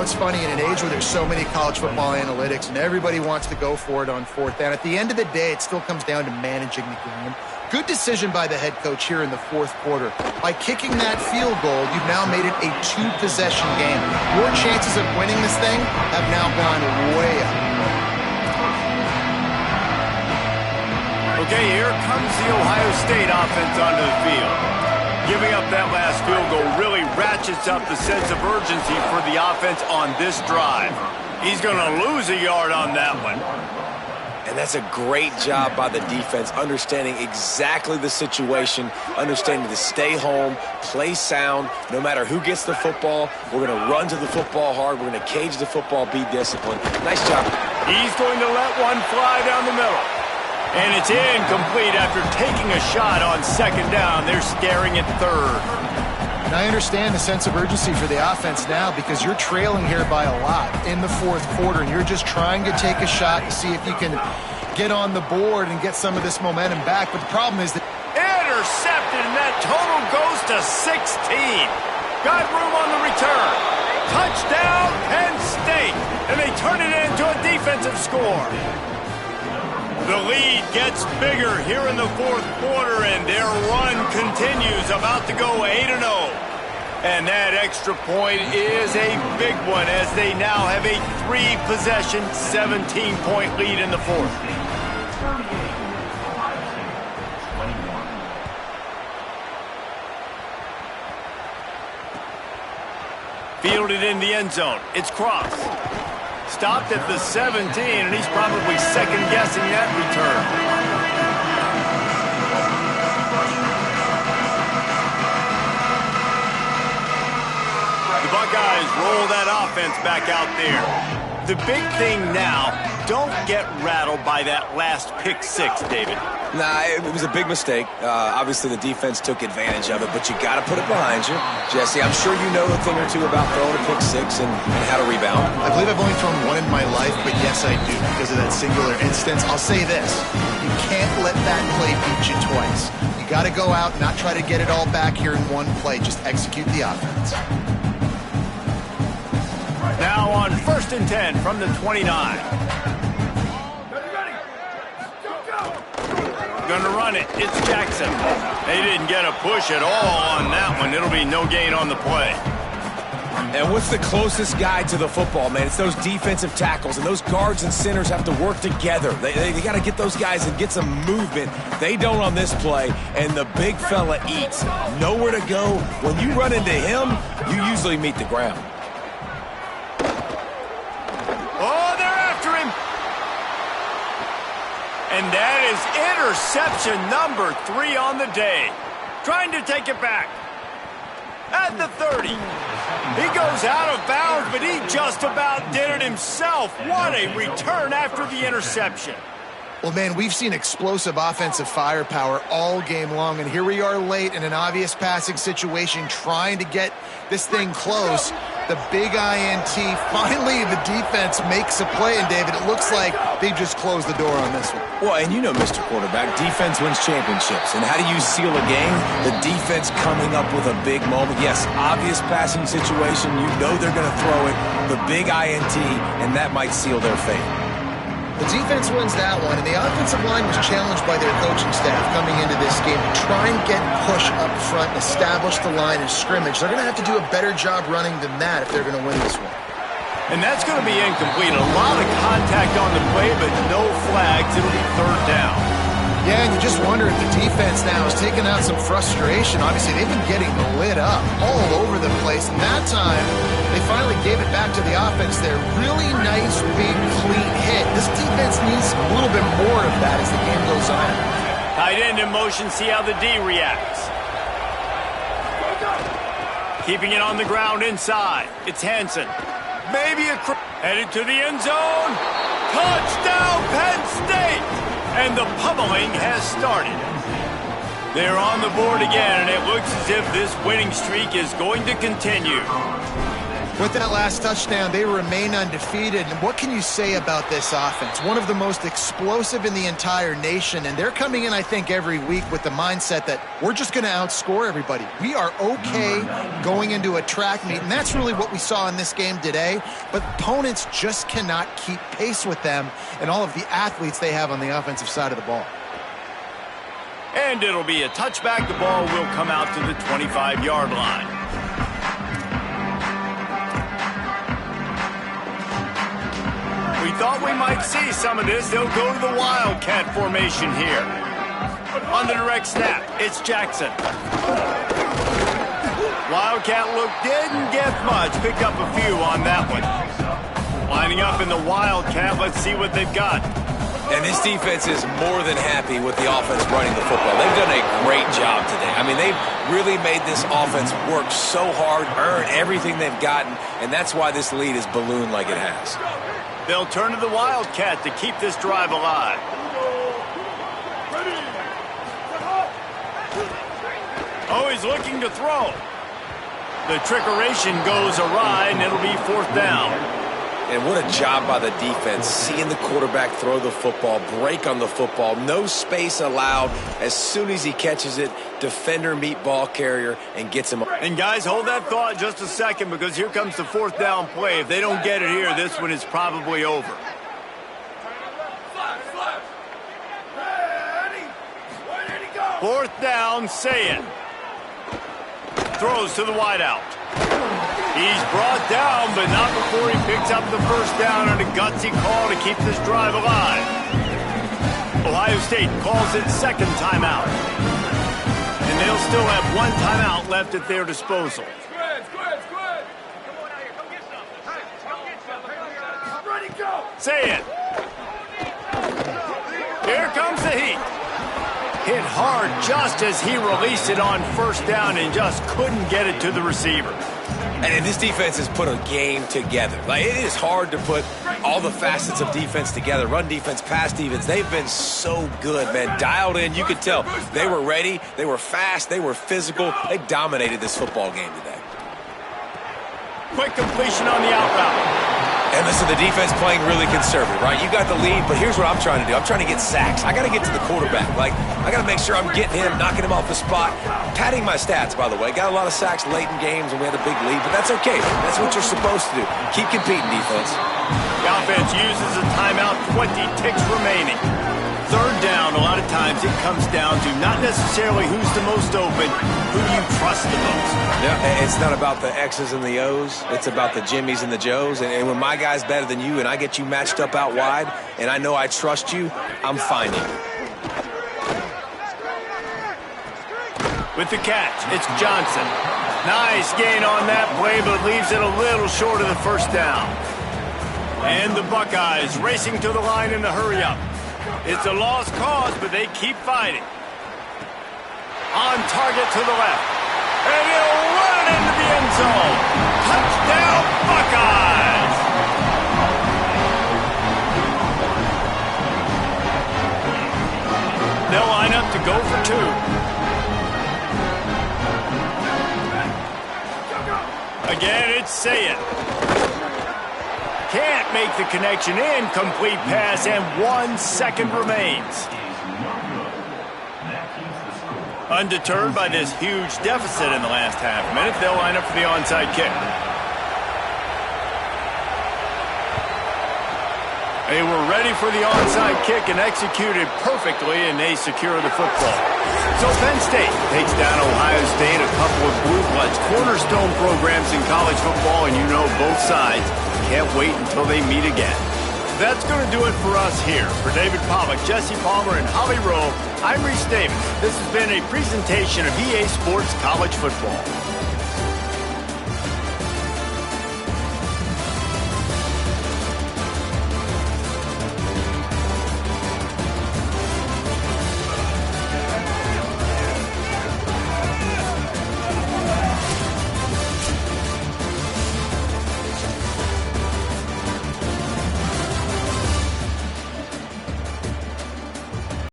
it's funny, in an age where there's so many college football analytics and everybody wants to go for it on fourth down, at the end of the day, it still comes down to managing the game. Good decision by the head coach here in the fourth quarter. By kicking that field goal, you've now made it a two-possession game. Your chances of winning this thing have now gone way up. Okay, here comes the Ohio State offense onto the field. Giving up that last field goal really ratchets up the sense of urgency for the offense on this drive. He's going to lose a yard on that one. And that's a great job by the defense, understanding exactly the situation, understanding to stay home, play sound. No matter who gets the football, we're going to run to the football hard. We're going to cage the football, be disciplined. Nice job. He's going to let one fly down the middle. And it's incomplete after taking a shot on second down. They're staring at third. And I understand the sense of urgency for the offense now because you're trailing here by a lot in the fourth quarter, and you're just trying to take a shot to see if you can get on the board and get some of this momentum back. But the problem is that... Intercepted, and that total goes to 16. Got room on the return. Touchdown, Penn State. And they turn it into a defensive score. The lead gets bigger here in the fourth quarter, and their run continues, about to go 8-0. And that extra point is a big one as they now have a three-possession, 17-point lead in the fourth. Fielded in the end zone. It's Cross. Stopped at the 17, and he's probably second-guessing that return. The Buckeyes roll that offense back out there. The big thing now, don't get rattled by that last pick six, David. Nah, it was a big mistake. Obviously, the defense took advantage of it, but you got to put it behind you. Jesse, I'm sure you know a thing or two about throwing a pick six and how to rebound. I believe I've only thrown one in my life, but yes, I do because of that singular instance. I'll say this. You can't let that play beat you twice. You got to go out, not try to get it all back here in one play. Just execute the offense. Now on 1st and 10 from the 29. Gonna run it. It's Jackson. They didn't get a push at all on that one. It'll be no gain on the play. And what's the closest guy to the football, man? It's those defensive tackles, and those guards and centers have to work together. They got to get those guys and get some movement. They don't on this play, and the big fella eats. Nowhere to go. When you run into him, you usually meet the ground. Oh, they're after him. And that is interception number 3 on the day. Trying to take it back. At the 30. He goes out of bounds, but he just about did it himself. What a return after the interception. Well, man, we've seen explosive offensive firepower all game long, and here we are late in an obvious passing situation trying to get this thing close. The big INT, finally the defense makes a play, and David, it looks like they just closed the door on this one. Well, and you know, Mr. Quarterback, defense wins championships. And how do you seal a game? The defense coming up with a big moment. Yes, obvious passing situation. You know they're going to throw it. The big INT, and that might seal their fate. The defense wins that one, and the offensive line was challenged by their coaching staff coming into this game to try and get push up front and establish the line of scrimmage. They're going to have to do a better job running than that if they're going to win this one. And that's going to be incomplete. A lot of contact on the play, but no flags. It'll be third down. Yeah, and you just wonder if the defense now is taking out some frustration. Obviously, they've been getting lit up all over the place. And that time, they finally gave it back to the offense there. Really nice, big, clean hit. This defense needs a little bit more of that as the game goes on. Tight end in motion, see how the D reacts. Keeping it on the ground inside. It's Hansen. Maybe headed to the end zone. Touchdown, Penn State! And the pummeling has started. They're on the board again, and it looks as if this winning streak is going to continue. With that last touchdown, they remain undefeated. And what can you say about this offense? One of the most explosive in the entire nation. And they're coming in, I think, every week with the mindset that we're just going to outscore everybody. We are okay going into a track meet. And that's really what we saw in this game today. But opponents just cannot keep pace with them and all of the athletes they have on the offensive side of the ball. And it'll be a touchback. The ball will come out to the 25-yard line. We thought we might see some of this. They'll go to the Wildcat formation here. On the direct snap, it's Jackson. Wildcat look didn't get much. Pick up a few on that one. Lining up in the Wildcat. Let's see what they've got. And this defense is more than happy with the offense running the football. They've done a great job today. I mean, they've really made this offense work so hard, earn everything they've gotten, and that's why this lead is ballooned like it has. They'll turn to the Wildcat to keep this drive alive. Oh, he's looking to throw. The trickeration goes awry, and it'll be 4th down. And what a job by the defense, seeing the quarterback throw the football, break on the football, no space allowed. As soon as he catches it, defender meet ball carrier and gets him. And guys, hold that thought just a second, because here comes the 4th down play. If they don't get it here, this one is probably over. Fourth down, say it. Throws to the wideout. He's brought down, but not before he picks up the 1st down on a gutsy call to keep this drive alive. Ohio State calls it 2nd timeout. And they'll still have 1 timeout left at their disposal. Say it. Here comes the heat. Hit hard just as he released it on 1st down and just couldn't get it to the receiver. And this defense has put a game together. Like, it is hard to put all the facets of defense together. Run defense, pass defense. They've been so good, man. Dialed in. You could tell they were ready. They were fast. They were physical. They dominated this football game today. Quick completion on the out route. And listen, the defense playing really conservative, right? You got the lead, but here's what I'm trying to do. I'm trying to get sacks. I got to get to the quarterback. Like, I got to make sure I'm getting him, knocking him off the spot. Padding my stats, by the way. Got a lot of sacks late in games, and we had a big lead, but that's okay. That's what you're supposed to do. Keep competing, defense. The offense uses a timeout, 20 ticks remaining. 3rd down, a lot of times it comes down to not necessarily who's the most open, who you trust the most. Yeah, it's not about the X's and the O's. It's about the Jimmies and the Joes. And when my guy's better than you and I get you matched up out wide and I know I trust you, I'm finding you. With the catch, it's Johnson. Nice gain on that play, but leaves it a little short of the 1st down. And the Buckeyes racing to the line in the hurry-up. It's a lost cause, but they keep fighting. On target to the left. And he'll run it into the end zone. Touchdown, Buckeyes! They'll line up to go for 2. Again, it's Sayet. Can't make the connection. Incomplete pass, and 1 second remains. Undeterred by this huge deficit in the last half minute, they'll line up for the onside kick. They were ready for the onside kick and executed perfectly, and they secure the football. So Penn State takes down Ohio State, a couple of blue bloods, cornerstone programs in college football, and you know both sides can't wait until they meet again. That's going to do it for us here. For David Pollack, Jesse Palmer, and Holly Rowe, I'm Reese Davis. This has been a presentation of EA Sports College Football.